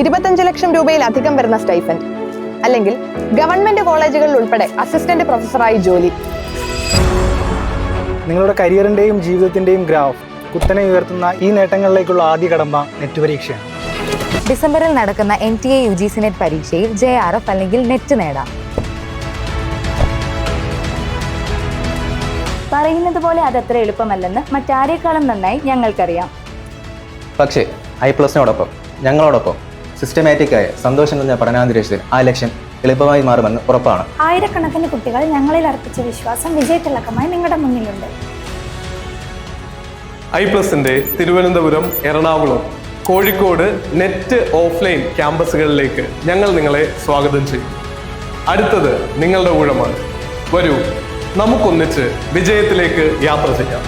25 ലക്ഷം രൂപയിലധികം വരുന്ന സ്റ്റൈഫൻഡ്, അല്ലെങ്കിൽ ഗവൺമെന്റ് കോളേജുകളിൽ ഉൾപ്പെടെ അസിസ്റ്റന്റ് പ്രൊഫസറായി ജോലി. നിങ്ങളുടെ കരിയറിന്റെയും ജീവിതത്തിന്റെയും ഗ്രാഫ് കുത്തനെ ഉയർത്തുന്ന ഈ നേട്ടങ്ങളിലേക്കുള്ള ആദ്യ കടമ്പ നെറ്റ് പരീക്ഷയാണ്. ഡിസംബറിൽ നടക്കുന്ന NTA UGC നെറ്റ് പരീക്ഷയിൽ JRF അല്ലെങ്കിൽ നെറ്റ് നേടാം. പറയുന്നത് പോലെ അതത്ര എളുപ്പമല്ലെന്ന് മറ്റാരേക്കാളും നന്നായി ഞങ്ങൾക്കറിയാം. പക്ഷേ I+നോടൊപ്പം ഞങ്ങളോടൊപ്പം സിസ്റ്റമാറ്റിക്കായ സന്തോഷം നിറഞ്ഞ പഠനാന്തരീക്ഷത്തിൽ ആ ലക്ഷ്യം എളുപ്പമായി മാറുമെന്ന് ഉറപ്പാണ്. ആയിരക്കണക്കിന് കുട്ടികൾ ഞങ്ങളിൽ അർപ്പിച്ച വിശ്വാസം വിജയത്തിളക്കമായി നിങ്ങളുടെ മുന്നിലുണ്ട്. I+ന്റെ തിരുവനന്തപുരം, എറണാകുളം, കോഴിക്കോട് നെറ്റ് ഓഫ്ലൈൻ ക്യാമ്പസുകളിലേക്ക് ഞങ്ങൾ നിങ്ങളെ സ്വാഗതം ചെയ്യും. അടുത്തത് നിങ്ങളുടെ ഊഴമാണ്. വരൂ, നമുക്കൊന്നിച്ച് വിജയത്തിലേക്ക് യാത്ര ചെയ്യാം.